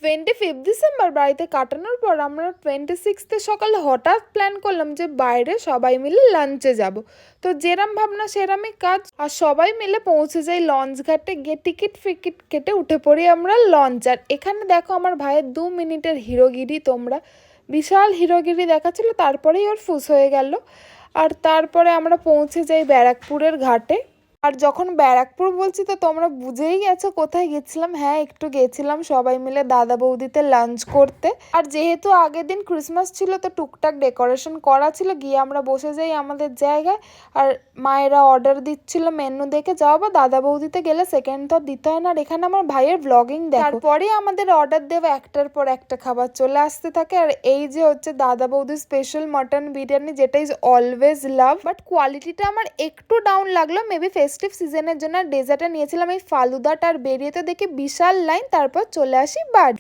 25 December বাড়িতে কাটানোর পর আমরা 26তে সকালে হঠাৎ প্ল্যান করলাম যে বাইরে সবাই মিলে লাঞ্চে যাব। তো যেরাম ভাবনা সেরামই কাজ, আর সবাই মিলে পৌঁছে যাই লঞ্চ ঘাটে, গিয়ে টিকিট ফিকিট কেটে উঠে পড়ি আমরা লঞ্চ। আর এখানে দেখো আমার ভাইয়ের 2 মিনিটের হিরোগিরি, তোমরা বিশাল হিরোগিরি দেখাচ্ছিল, তারপরেই ওর ফুস হয়ে গেল। আর তারপরে আমরা পৌঁছে যাই ব্যারাকপুরের ঘাটে। আর যখন ব্যারাকপুর বলছি তো তোমরা বুঝেই গেছো কোথায় গেছিলাম। হ্যাঁ, একটু গেছিলাম সবাই মিলে দাদা বৌদিতে লাঞ্চ করতে। আর যেহেতু আগের দিন ক্রিসমাস ছিল তো টুকটাক ডেকোরেশন করা ছিল, গিয়ে আমরা বসে যাই আমাদের জায়গায়। আর মায়েরা অর্ডার দিচ্ছিল মেনু দেখে, যাও বা দাদা বৌদিতে গেলে সেকেন্ড তো দিতে হয় না। আর এখানে আমার ভাইয়ের ব্লগিং দেখো, তারপরে আমাদের অর্ডার দেওয়া একটার পর একটা খাবার চলে আসতে থাকে। আর এই যে হচ্ছে দাদা বৌদির স্পেশাল মটন বিরিয়ানি, যেটা ইজ অলওয়েজ লাভ, বাট কোয়ালিটিটা আমার একটু ডাউন লাগলো মেবি ফেস্টিভ সিজনের জন্য। ডেজার্টে নিয়েছিলাম এই ফালুদাটা, আর বেরিয়ে তো দেখি বিশাল লাইন, তারপর চলে আসি বাড়ি।